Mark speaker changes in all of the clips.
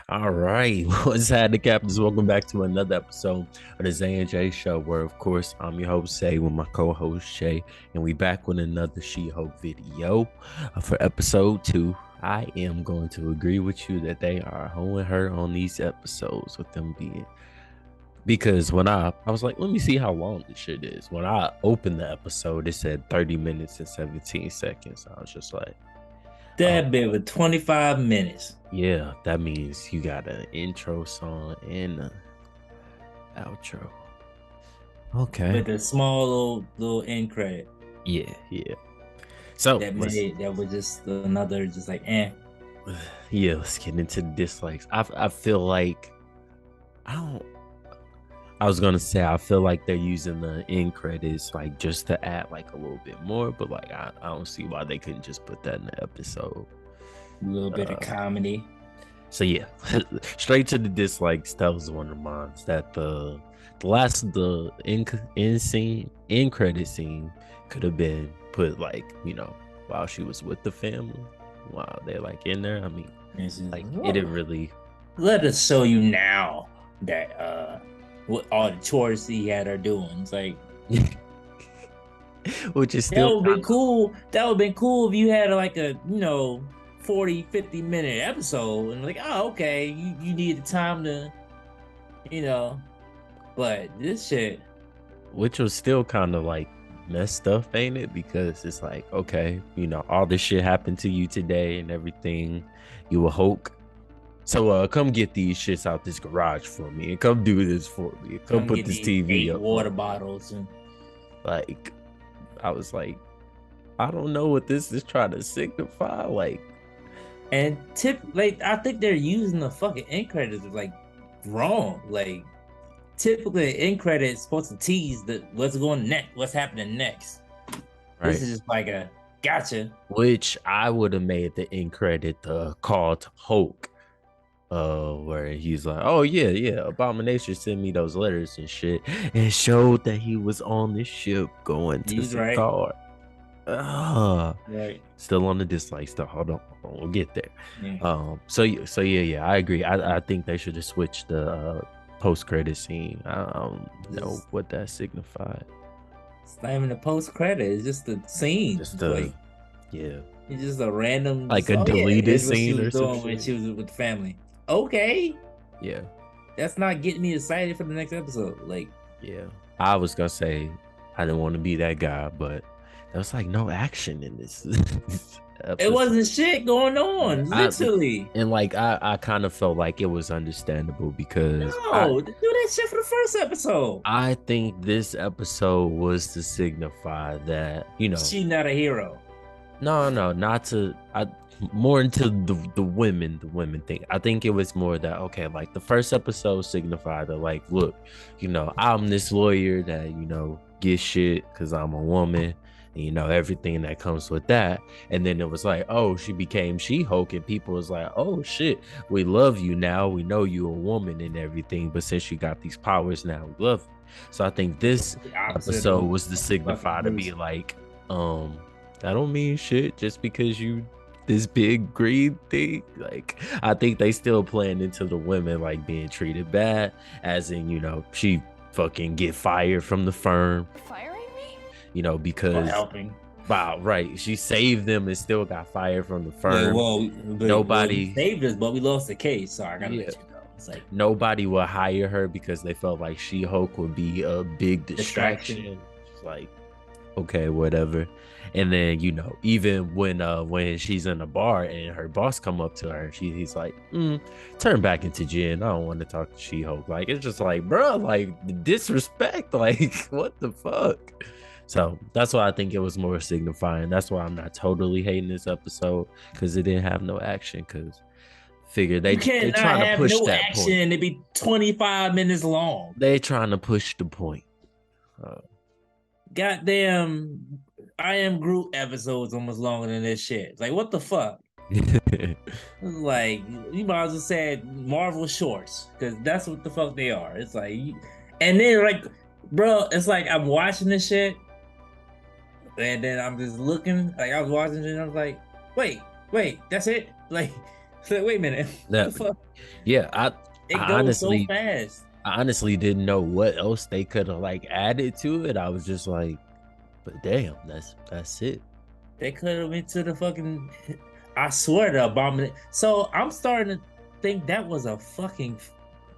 Speaker 1: All right, what's happening, Captains? Welcome back to another episode of the Zay and Jay Show, where, of course, I'm your host, Zay, with my co-host, Shay, and we back with another She-Hulk video for episode 2. I am going to agree with you that they are holding her on these episodes with them being... Because when I was like, let me see how long this shit is. When I opened the episode, it said 30 minutes and 17 seconds. I was just like, oh,
Speaker 2: That bit with 25 minutes
Speaker 1: yeah, that means you got an intro song and an outro. Okay.
Speaker 2: with a small little end credit.
Speaker 1: Yeah, yeah. So
Speaker 2: That was just another just like
Speaker 1: yeah, let's get into the dislikes. I feel like I don't I was gonna say I feel like they're using the end credits like just to add like a little bit more, but like I don't see why they couldn't just put that in the episode.
Speaker 2: a little bit of comedy.
Speaker 1: So yeah, straight to the dislikes. That was one of mine. That the end credit scene could have been put like while she was with the family, while they're like in there. I mean, like it didn't really.
Speaker 2: Let us show you now that what all the chores he had her doing. It's like
Speaker 1: Which is
Speaker 2: that
Speaker 1: still
Speaker 2: would be cool. That would have been cool if you had like a 40, 50 minute episode and like, oh, okay, you need the time to, you know, but this shit.
Speaker 1: which was still kind of like messed up, ain't it? Because it's like, okay, all this shit happened to you today and everything. You a Hulk. So come get these shits out this garage for me and come do this for me. Come put
Speaker 2: Get
Speaker 1: this
Speaker 2: these
Speaker 1: TV
Speaker 2: 8
Speaker 1: up.
Speaker 2: water bottles and
Speaker 1: Like, I was like, I don't know what this is trying to signify. Like,
Speaker 2: like I think they're using the fucking end credits like wrong. Like typically the end credit is supposed to tease what's going next, what's happening next.
Speaker 1: right.
Speaker 2: This is just like a gotcha.
Speaker 1: Which I would have made the end credit call to Hulk. Where he's like, oh yeah, Abomination sent me those letters and shit, and showed that he was on this ship going to
Speaker 2: He's right.
Speaker 1: Sakaar.
Speaker 2: Right.
Speaker 1: Still on the dislike stuff. Hold on, we'll get there.
Speaker 2: Yeah.
Speaker 1: So yeah, I agree. I think they should have switched the post credit scene. I don't know what that signified.
Speaker 2: It's not even a post credit, it's just the scene.
Speaker 1: Just
Speaker 2: Like
Speaker 1: yeah,
Speaker 2: it's just a random
Speaker 1: like a
Speaker 2: oh,
Speaker 1: deleted
Speaker 2: here's what she
Speaker 1: scene or
Speaker 2: was doing
Speaker 1: something.
Speaker 2: when she was with the family. Okay.
Speaker 1: Yeah.
Speaker 2: That's not getting me excited for the next episode. Like,
Speaker 1: yeah, I was gonna say I didn't want to be that guy, but there was like no action in this.
Speaker 2: it wasn't shit going on, literally.
Speaker 1: And like I kind of felt like it was understandable because
Speaker 2: No, do that shit for the first episode.
Speaker 1: I think this episode was to signify that
Speaker 2: She's not a hero.
Speaker 1: No, not to. More into the women thing. I think it was more that okay, like the first episode signified that like, look, I'm this lawyer that get shit because I'm a woman, and everything that comes with that. And then it was like, oh, she became She-Hulk, and people was like, oh shit, we love you now. We know you're a woman and everything, but since you got these powers now, we love you. So I think this episode was to signify to be like, I don't mean shit just because you this big green thing. Like I think they still playing into the women like being treated bad, as in she fucking get fired from the firm.
Speaker 3: Firing me?
Speaker 1: Because
Speaker 2: helping.
Speaker 1: Wow, right. She saved them and still got fired from the firm.
Speaker 2: Nobody saved us, but we lost the case, so I gotta let you know. It's like
Speaker 1: nobody will hire her because they felt like She-Hulk would be a big distraction. It's like, okay, whatever. And then even when she's in a bar and her boss come up to her, he's like, turn back into Jen. I don't want to talk to She-Hulk. Like it's just like, bro, like the disrespect. Like what the fuck. So that's why I think it was more signifying. That's why I'm not totally hating this episode, because it didn't have no action. Because figure they trying to push no that action point.
Speaker 2: It'd be 25 minutes long.
Speaker 1: They trying to push the point.
Speaker 2: Goddamn, I Am Groot episodes almost longer than this shit. Like what the fuck? Like you might as well say Marvel shorts, because that's what the fuck they are. It's like, and then like, bro, it's like I'm watching this shit, and then I'm just looking. Like I was watching it, and I was like, wait, that's it. Like It's like, wait a minute. What
Speaker 1: That,
Speaker 2: the fuck?
Speaker 1: yeah,
Speaker 2: It
Speaker 1: I
Speaker 2: goes so
Speaker 1: honestly,
Speaker 2: fast.
Speaker 1: I honestly didn't know what else they could have like added to it. I was just like, but damn, that's it.
Speaker 2: They could have went to the fucking. I swear the abomination. So I'm starting to think that was a fucking.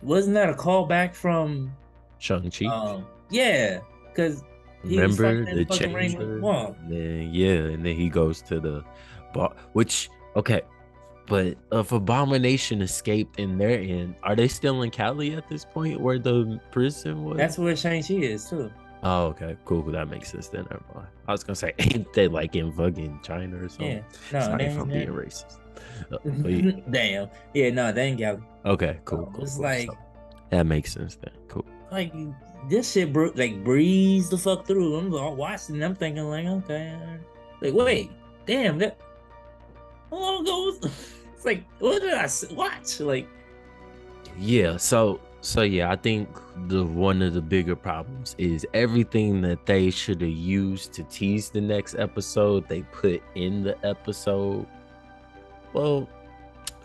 Speaker 2: Wasn't that a callback from?
Speaker 1: Shang-Chi.
Speaker 2: Yeah, because he was fucking
Speaker 1: Remember
Speaker 2: in the
Speaker 1: the
Speaker 2: fucking ring with
Speaker 1: chamber?
Speaker 2: Wong.
Speaker 1: And then yeah, and then he goes to the bar. Which okay, but if Abomination escaped in their end, are they still in Cali at this point where the prison was?
Speaker 2: That's where Shang-Chi is too.
Speaker 1: Oh, okay, cool. That makes sense then. Never mind. I was gonna say, ain't they like in fucking China or something?
Speaker 2: Yeah, no,
Speaker 1: Sorry
Speaker 2: they
Speaker 1: if I'm
Speaker 2: ain't
Speaker 1: being
Speaker 2: there.
Speaker 1: racist. But yeah.
Speaker 2: Damn. Yeah, no, they ain't Galley.
Speaker 1: Okay, cool, cool,
Speaker 2: It's
Speaker 1: cool.
Speaker 2: like,
Speaker 1: So, that makes sense then. Cool.
Speaker 2: like this shit, like breeze the fuck through. I'm all watching. I'm thinking like, okay, like wait, damn, that how long ago was? It's like, what did I watch? Like,
Speaker 1: Yeah, so yeah, I think the one of the bigger problems is everything that they should have used to tease the next episode, they put in the episode. Well,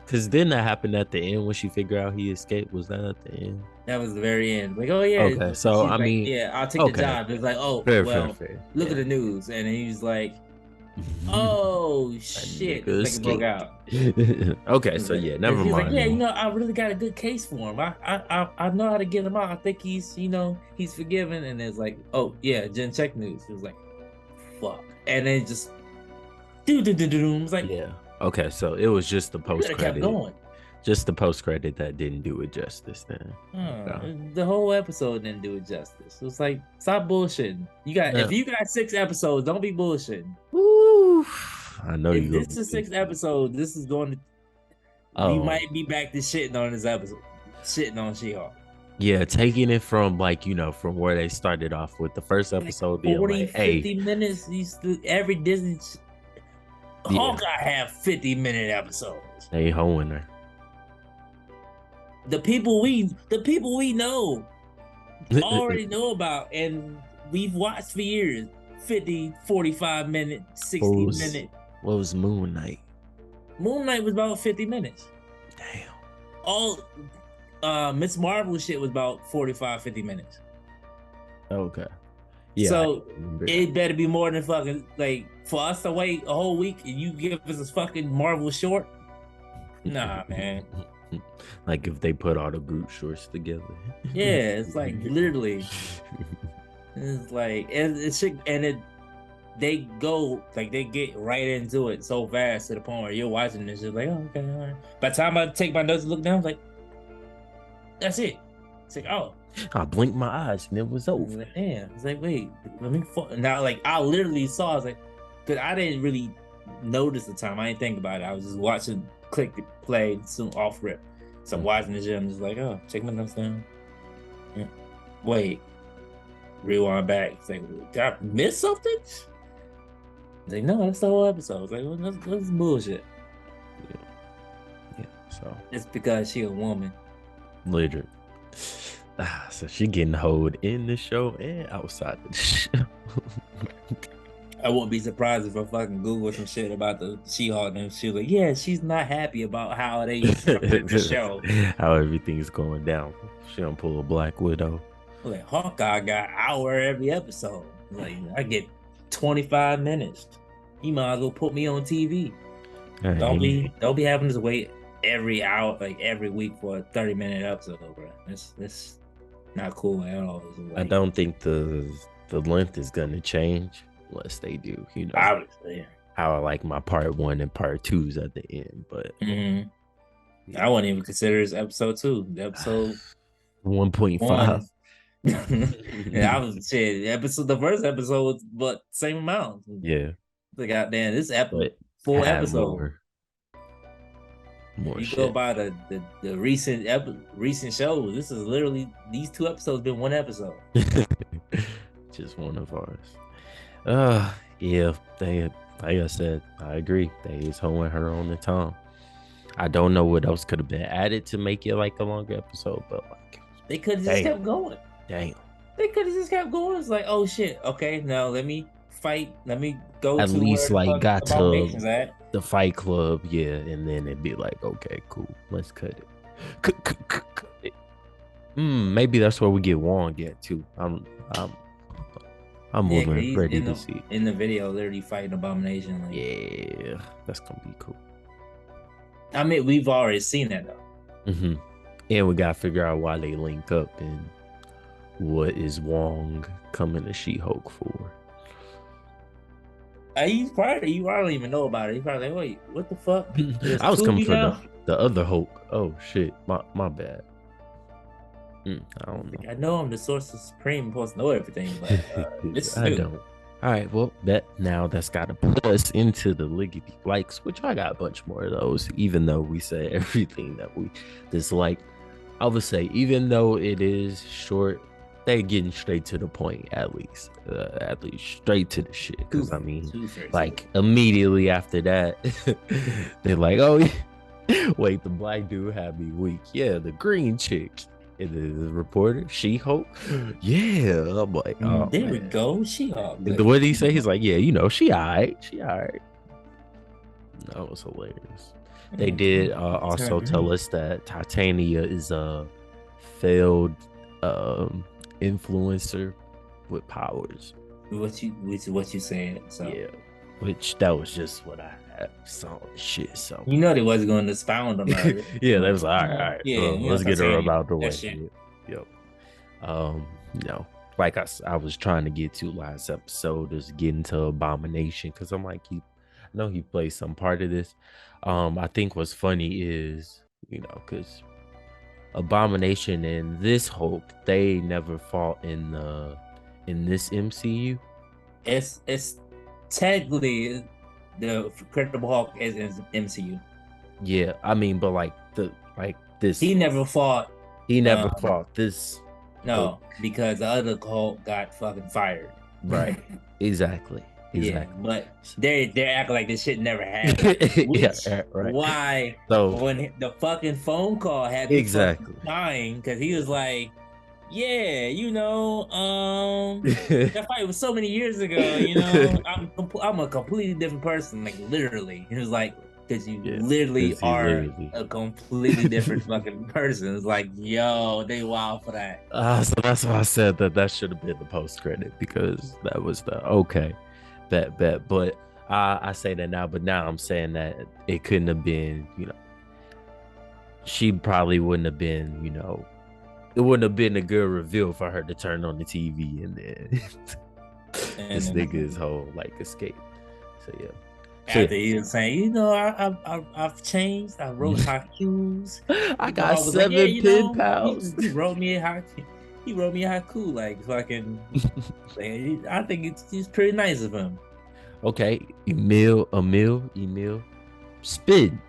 Speaker 1: because then that happened at the end when she figured out he escaped. Was that at the end?
Speaker 2: that was the very end. Like, oh yeah,
Speaker 1: Okay, so
Speaker 2: she's
Speaker 1: I
Speaker 2: like,
Speaker 1: mean,
Speaker 2: yeah, I'll take the
Speaker 1: okay,
Speaker 2: job. It's like, oh
Speaker 1: fair,
Speaker 2: well,
Speaker 1: fair.
Speaker 2: look at
Speaker 1: Yeah.
Speaker 2: the news, and he's like, oh
Speaker 1: That
Speaker 2: shit,
Speaker 1: nigga
Speaker 2: this nigga broke
Speaker 1: escaped.
Speaker 2: out.
Speaker 1: Okay, so yeah, never
Speaker 2: He's like,
Speaker 1: mind.
Speaker 2: yeah,
Speaker 1: then.
Speaker 2: I really got a good case for him. I know how to get him out. I think he's, he's forgiven. And it's like, oh yeah, Gen Check News. It was like, fuck, and then just do. It was like,
Speaker 1: Yeah. Okay, so it was just the
Speaker 2: could
Speaker 1: post
Speaker 2: have kept
Speaker 1: credit,
Speaker 2: going.
Speaker 1: just the post credit that didn't do it justice. Then.
Speaker 2: The whole episode didn't do it justice. It was like, stop bullshitting. If you got 6 episodes, don't be bullshitting.
Speaker 1: Woo! I know
Speaker 2: If
Speaker 1: you.
Speaker 2: this is 6 episodes, this is going to. We might be back to shitting on this episode, shitting on She-Hulk.
Speaker 1: Yeah, taking it from from where they started off with the first episode being
Speaker 2: 40,
Speaker 1: like, hey,
Speaker 2: 50 minutes. Every Disney
Speaker 1: yeah,
Speaker 2: Hawkeye have 50-minute episodes.
Speaker 1: they hoeing her.
Speaker 2: The people we know already know about, and we've watched for years. 50, 45 minute, 60 minute.
Speaker 1: What was Moon Knight?
Speaker 2: Moon Knight was about 50 minutes.
Speaker 1: Damn.
Speaker 2: All Miss Marvel shit was about 45, 50 minutes.
Speaker 1: Okay. Yeah.
Speaker 2: So it better be more than fucking, like, for us to wait a whole week and you give us a fucking Marvel short. Nah, man.
Speaker 1: Like if they put all the Groot shorts together.
Speaker 2: Yeah, it's like literally. It's like they go like they get right into it so fast to the point where you're watching this, you're like, oh, okay, all right. By the time I take my notes and look down, I'm like, that's it. It's like, oh,
Speaker 1: I blinked my eyes and it was over.
Speaker 2: Like, damn. It's like, wait, let me now. Like I literally saw. I was like, because I didn't really notice the time. I didn't think about it. I was just watching, click, play, soon off rip. So I'm watching the gym, just like, oh, check my notes down. Yeah. Wait, rewind back. It's like, did I miss something? It's like, no, that's the whole episode. It's like, well, that's bullshit.
Speaker 1: Yeah. So
Speaker 2: it's because she a woman.
Speaker 1: Literally. So she getting hoed in the show and outside the show.
Speaker 2: I wouldn't be surprised if I fucking Google some shit about the She-Hulk and she was like, yeah, she's not happy about how they structured the show.
Speaker 1: How everything's going down. She don't pull a Black Widow.
Speaker 2: Like Hawkeye got an hour every episode. Like I get 25 minutes. You might as well put me on TV. Don't be having to wait every hour, like every week for a 30-minute episode, bro. It's not cool at all. Like,
Speaker 1: I don't think the length is gonna change unless they do,
Speaker 2: obviously.
Speaker 1: How I like my part 1 and part 2s at the end, but
Speaker 2: I wouldn't even consider this episode 2. The episode
Speaker 1: 1.5.
Speaker 2: Yeah, I was shit. The first episode was but same amount.
Speaker 1: Yeah.
Speaker 2: The goddamn this full episode.
Speaker 1: More
Speaker 2: you
Speaker 1: shit.
Speaker 2: go by the recent shows. This is literally these 2 episodes been 1 episode.
Speaker 1: Just one of ours. Yeah, they like I said, I agree. They is holding her on the time. I don't know what else could have been added to make it like a longer episode, but like
Speaker 2: they could have just kept going.
Speaker 1: Damn.
Speaker 2: They could have just kept going. It's like, oh shit, okay, now let me fight. Let me go
Speaker 1: at
Speaker 2: to
Speaker 1: least
Speaker 2: where
Speaker 1: like got to the Fight Club, yeah, and then it'd be like, okay, cool, let's cut it. Cut it. Maybe that's where we get Wong at too. I'm I'm
Speaker 2: Yeah, cause
Speaker 1: willing,
Speaker 2: he's
Speaker 1: ready
Speaker 2: in
Speaker 1: to
Speaker 2: the
Speaker 1: see it.
Speaker 2: in the video, literally fighting Abomination. Like,
Speaker 1: Yeah, that's gonna be cool.
Speaker 2: I mean, we've already seen that though.
Speaker 1: And we gotta figure out why they link up and what is Wong coming to She-Hulk for.
Speaker 2: He's probably you probably don't even know about it. He's probably like, wait, what the fuck? There's
Speaker 1: I was
Speaker 2: two of
Speaker 1: coming
Speaker 2: you
Speaker 1: for
Speaker 2: now.
Speaker 1: the other Hulk. Oh shit, my bad. I don't know.
Speaker 2: I know I'm the Sorcerer Supreme, I'm supposed to know everything, but this
Speaker 1: I
Speaker 2: new.
Speaker 1: don't. All right, well, that's got to put us into the Liggity likes, which I got a bunch more of those, even though we say everything that we dislike. I would say, even though it is short, they're getting straight to the point, at least straight to the shit. Because, I mean, like, immediately after that, they're like, oh, wait, the black dude had me weak. Yeah, the green chick. It is a reporter, She-Hulk. Yeah, I'm like, oh,
Speaker 2: there
Speaker 1: man.
Speaker 2: we go, She-Hulk.
Speaker 1: What did he say? He's like, yeah, she all right. That was hilarious. They did also tell us that Titania is a failed influencer with powers.
Speaker 2: What you said. So
Speaker 1: yeah, which that was just what I had saw shit. So
Speaker 2: you know they wasn't going to expound on that.
Speaker 1: Yeah, that was all right.
Speaker 2: Yeah,
Speaker 1: let's get her about the way.
Speaker 2: Shit.
Speaker 1: Yep. Like I was trying to get to last episode is getting to Abomination because I'm like, I know he plays some part of this. I think what's funny is, because Abomination and this Hulk, they never fought in this MCU.
Speaker 2: It's technically the Incredible Hulk is MCU.
Speaker 1: Yeah, I mean, but this,
Speaker 2: he never fought.
Speaker 1: He never fought this.
Speaker 2: No,
Speaker 1: Hulk.
Speaker 2: Because the other Hulk got fucking fired.
Speaker 1: Right. Exactly.
Speaker 2: Yeah, but they're acting like this shit never happened.
Speaker 1: Right.
Speaker 2: Why?
Speaker 1: So
Speaker 2: when the fucking phone call had me dying because he was like, "Yeah, that fight was so many years ago. I'm a completely different person, like literally." He was like, "Because you literally are a completely different fucking person." It's like, yo, they wild for that.
Speaker 1: So that's why I said that should have been the post credit because that was the okay. Bet. But I say that now, but now I'm saying that it couldn't have been, she probably wouldn't have been, it wouldn't have been a good reveal for her to turn on the TV and then this nigga's whole escape. So yeah.
Speaker 2: After he was saying, I've changed. I wrote haikus.
Speaker 1: I got 7 pen pals.
Speaker 2: He wrote me a haiku. He wrote me a haiku, fucking. I think it's pretty nice of him.
Speaker 1: Okay, Emil, spin.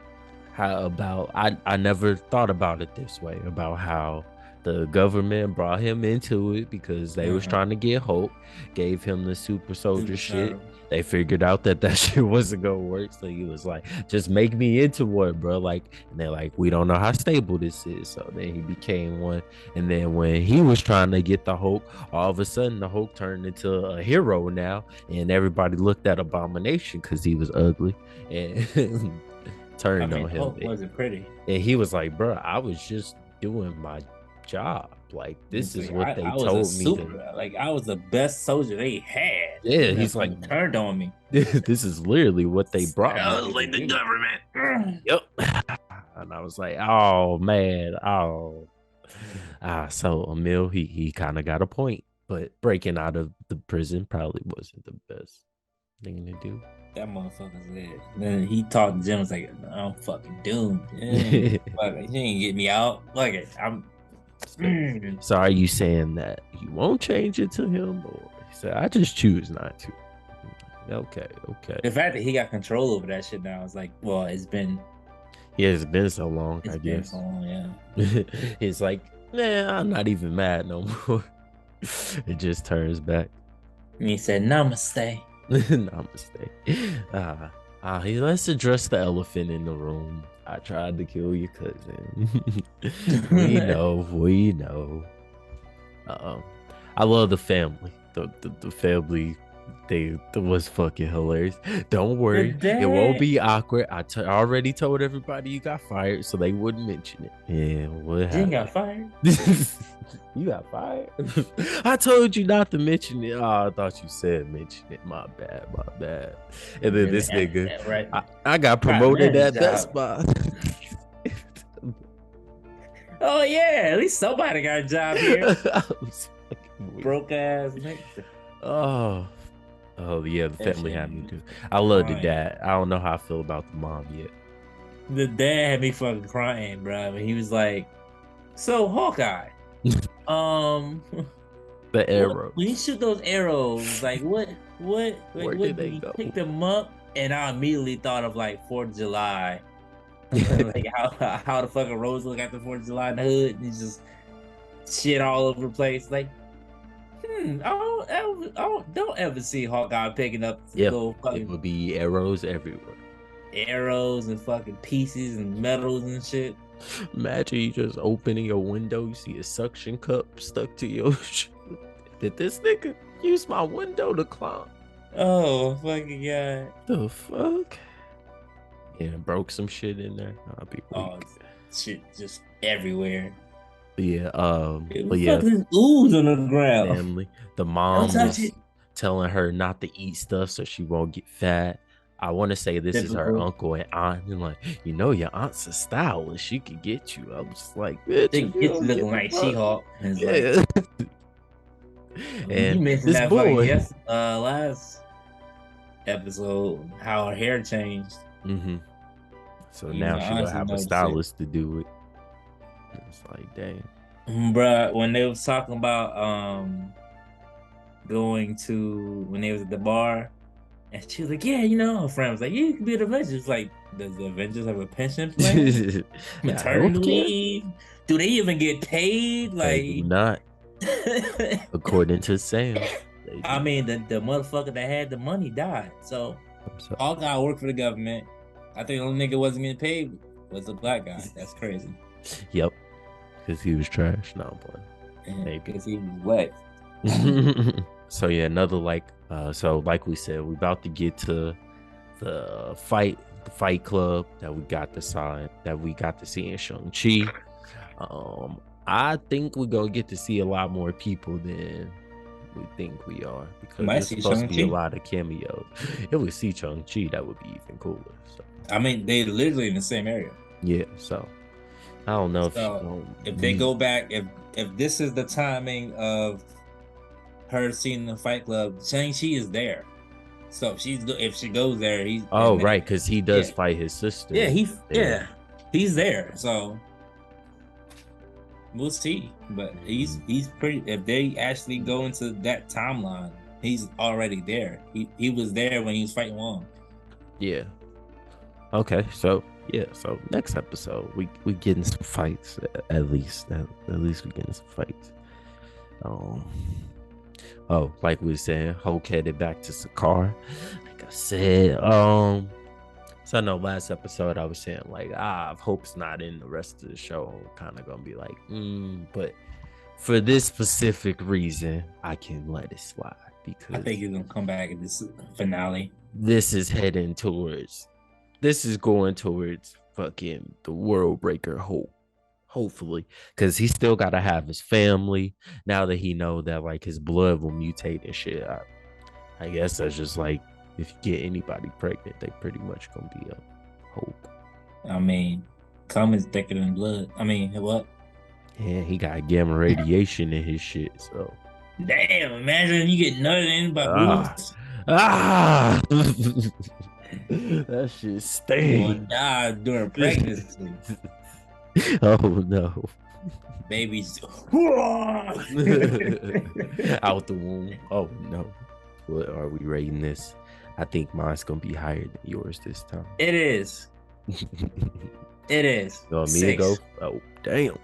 Speaker 1: How about I never thought about it this way about how the government brought him into it because they was trying to get Hulk, gave him the super soldier shit. They figured out that shit wasn't gonna work, so he was like, just make me into one, bro. And they're like, we don't know how stable this is. So then he became one, and then when he was trying to get the Hulk, all of a sudden the Hulk turned into a hero now, and everybody looked at Abomination because he was ugly and turned on him.
Speaker 2: Hulk wasn't pretty,
Speaker 1: and he was like, bro, I was just doing my job. This is what they told me.
Speaker 2: I was the best soldier they had.
Speaker 1: Yeah, he's like
Speaker 2: turned on me.
Speaker 1: This is literally what they brought.
Speaker 2: I was like the government.
Speaker 1: Yep. And I was like, oh man, so Emil, he kind of got a point, but breaking out of the prison probably wasn't the best thing to do.
Speaker 2: That motherfucker's dead. Then he talked to Jim, was like, I'm fucking doomed. You ain't get me out.
Speaker 1: So are you saying that you won't change it to him, or he said I just choose not to? Okay.
Speaker 2: The fact that he got control over that shit now is like, well, it's been
Speaker 1: so long. I guess.
Speaker 2: So long, yeah.
Speaker 1: He's like, man, I'm not even mad no more. It just turns back.
Speaker 2: And he said, "Namaste."
Speaker 1: Namaste. Let's address the elephant in the room. I tried to kill your cousin. we know. I love the family. The family That was fucking hilarious. Don't
Speaker 2: The
Speaker 1: worry, it won't
Speaker 2: dad
Speaker 1: be awkward. I already told everybody you got fired, so they wouldn't mention it. Yeah, what
Speaker 2: Jen
Speaker 1: happened?
Speaker 2: got fired.
Speaker 1: You got fired. I told you not to mention it. Oh, I thought you said mention it. My bad, my bad. And then
Speaker 2: Really,
Speaker 1: this nigga,
Speaker 2: right?
Speaker 1: I got
Speaker 2: Got a
Speaker 1: promoted
Speaker 2: manager
Speaker 1: at Best
Speaker 2: job.
Speaker 1: Buy.
Speaker 2: Oh yeah, at least somebody got a job here.
Speaker 1: I was fucking weak.
Speaker 2: Broke ass nigga.
Speaker 1: Oh, oh yeah, the
Speaker 2: That
Speaker 1: family
Speaker 2: shit
Speaker 1: had me
Speaker 2: be
Speaker 1: too. I love the
Speaker 2: crying.
Speaker 1: dad. I don't know how I feel about the mom yet.
Speaker 2: The dad had me fucking crying, bro. When he was like, "So Hawkeye, um,
Speaker 1: The arrows.
Speaker 2: when you shoot those arrows, like like
Speaker 1: Where
Speaker 2: what
Speaker 1: did
Speaker 2: do
Speaker 1: they
Speaker 2: you
Speaker 1: go?
Speaker 2: pick them up?" And I immediately thought of like 4th of July, like how the fucking roads look after 4th of July in the hood, and it's just shit all over the place. Like, don't ever see Hawkeye picking up
Speaker 1: Yeah,
Speaker 2: little
Speaker 1: it
Speaker 2: fucking
Speaker 1: would be arrows everywhere.
Speaker 2: arrows and fucking pieces and metals and shit.
Speaker 1: Imagine you just opening your window, you see a suction cup stuck to your shit. Did this nigga use my window to climb?
Speaker 2: Oh fucking god!
Speaker 1: The fuck? Yeah, broke some shit in there. I'll be
Speaker 2: Oh,
Speaker 1: weak.
Speaker 2: shit just everywhere.
Speaker 1: Yeah,
Speaker 2: It
Speaker 1: but
Speaker 2: was
Speaker 1: yeah,
Speaker 2: fucking ooze on the ground.
Speaker 1: family. The
Speaker 2: Don't
Speaker 1: mom
Speaker 2: touch
Speaker 1: was
Speaker 2: it.
Speaker 1: telling her not to eat stuff so she won't get fat. I want to say this is her
Speaker 2: Typical.
Speaker 1: uncle and aunt, and like, your aunt's a stylist. She could get you. I was like, bitch,
Speaker 2: They
Speaker 1: if you
Speaker 2: get you
Speaker 1: don't give
Speaker 2: looking
Speaker 1: a
Speaker 2: like
Speaker 1: fuck.
Speaker 2: She-Hulk. And it's like
Speaker 1: Yeah.
Speaker 2: you
Speaker 1: And
Speaker 2: mentioned
Speaker 1: this
Speaker 2: that fucking
Speaker 1: boy.
Speaker 2: last episode, how her hair changed.
Speaker 1: Mm-hmm. So
Speaker 2: Even
Speaker 1: now
Speaker 2: the
Speaker 1: she gonna
Speaker 2: aunts
Speaker 1: have a
Speaker 2: noticed it.
Speaker 1: stylist to do it. It's like, damn.
Speaker 2: Bruh, when they was talking about going to when they was at the bar, and she was like, "Yeah, her friend was like, yeah, you can be an Avenger." It's like, does the Avengers have a pension plan?
Speaker 1: Yeah,
Speaker 2: Maternity
Speaker 1: healthcare?
Speaker 2: leave? Do they even get paid?
Speaker 1: They do
Speaker 2: Like,
Speaker 1: not, according to Sam. They
Speaker 2: I
Speaker 1: do.
Speaker 2: mean, the motherfucker that had the money died. So
Speaker 1: So,
Speaker 2: all guy worked for the government. I think the only nigga wasn't getting paid was the black guy. That's crazy.
Speaker 1: yep, because he was trash. No, I'm playing. Maybe.
Speaker 2: Because he was wet.
Speaker 1: So yeah, another so like we said, we about to get to the fight club that we got to see in Shang-Chi. I think we're gonna get to see a lot more people than we think we are, because
Speaker 2: Might
Speaker 1: there's
Speaker 2: see
Speaker 1: supposed to be a
Speaker 2: Shang-Chi.
Speaker 1: lot of cameos. If we see Shang-Chi, that would be even cooler. So
Speaker 2: I mean, they literally in the same area.
Speaker 1: yeah, so I don't know
Speaker 2: So if they go back, if this is the timing of her seeing the Fight Club, Shang-Chi is there. So if she goes there,
Speaker 1: right, because he does fight his sister.
Speaker 2: Yeah, he's there. So we'll see. But he's pretty. If they actually go into that timeline, he's already there. He was there when he was fighting Wong.
Speaker 1: Yeah. Okay, so next episode we getting some fights, at least we getting some fights. Like we were saying, Hulk headed back to Sakaar. Like I said, so I know last episode I was saying like, if Hope's not in the rest of the show, I'm kind of gonna be like, but for this specific reason, I can let it slide, because
Speaker 2: I think he's gonna come back in this finale.
Speaker 1: This is going towards fucking the world breaker Hope. Hopefully, because he still gotta have his family. Now that he know that like his blood will mutate and shit, I guess that's just like, if you get anybody pregnant, they pretty much gonna be a Hope.
Speaker 2: I mean, cum is thicker than blood. I mean, what?
Speaker 1: Yeah, he got gamma radiation in his shit. So
Speaker 2: Damn! Imagine you get nutted in by boobs.
Speaker 1: That shit stinks.
Speaker 2: Die during pregnancy.
Speaker 1: Oh no.
Speaker 2: Babies
Speaker 1: out the womb. Oh no. What are we rating this? I think mine's gonna be higher than yours this time.
Speaker 2: It is. It is.
Speaker 1: You want me to go? Oh damn.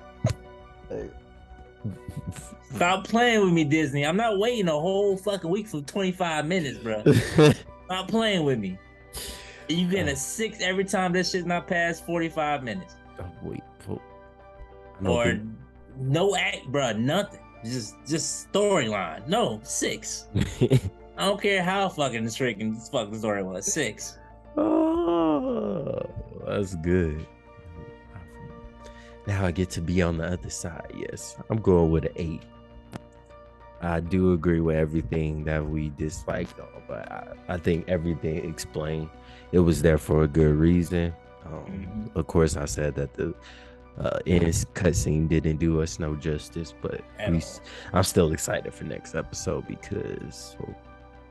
Speaker 2: Stop playing with me, Disney. I'm not waiting a whole fucking week for 25 minutes, bro. Stop playing with me. You getting a 6 every time this shit's not past 45 minutes.
Speaker 1: Oh, wait.
Speaker 2: Or no act, bro. Nothing. Just storyline. No, 6. I don't care how fucking freaking this fucking story was. 6.
Speaker 1: Oh, that's good. Now I get to be on the other side. Yes, I'm going with an 8. I do agree with everything that we disliked, though, but I think everything explained. It was there for a good reason. Of course, I said that the end cutscene didn't do us no justice, but I'm still excited for next episode because, well,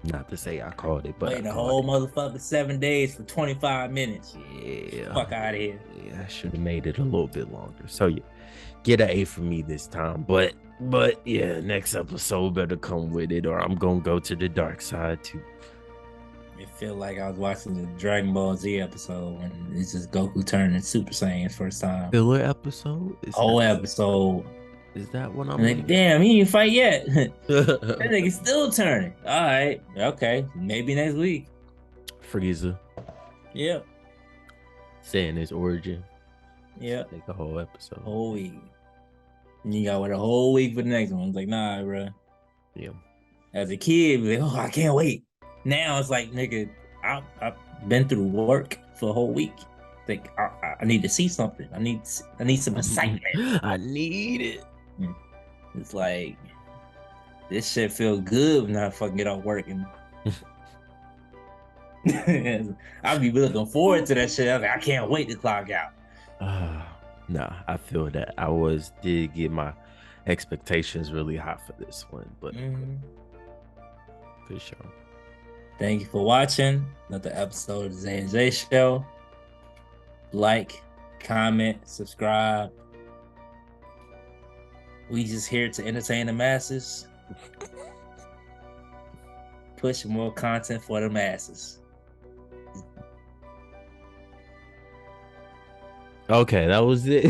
Speaker 1: not to say I called it, but
Speaker 2: waiting a whole motherfucking 7 days for 25 minutes.
Speaker 1: Yeah,
Speaker 2: fuck out of here.
Speaker 1: Yeah, I should have made it a little bit longer. So yeah, get an A for me this time. But yeah, next episode better come with it, or I'm gonna go to the dark side too.
Speaker 2: It feel like I was watching the Dragon Ball Z episode when it's just Goku turning Super Saiyan first time.
Speaker 1: Filler episode?
Speaker 2: Whole episode.
Speaker 1: Is that what I'm
Speaker 2: like? Damn, he didn't fight yet. That nigga still turning. All right, okay, maybe next week.
Speaker 1: Frieza.
Speaker 2: Yep.
Speaker 1: Saying his origin.
Speaker 2: Yep.
Speaker 1: Like a whole episode.
Speaker 2: Whole week. And you got wait a whole week for the next one. It's like, nah, bro.
Speaker 1: Yeah.
Speaker 2: As a kid, like, oh, I can't wait. Now it's like, nigga, I've been through work for a whole week. Like, I need to see something. I need some excitement.
Speaker 1: I need it.
Speaker 2: It's like, this shit feel good when I fucking get off work and I'll be looking forward to that shit. I was like, I can't wait to clock out.
Speaker 1: Nah, I feel that I did get my expectations really high for this one, but for sure.
Speaker 2: Thank you for watching another episode of the Zay and Zay Show. Like, comment, subscribe. We just here to entertain the masses. Push more content for the masses.
Speaker 1: Okay, that was it.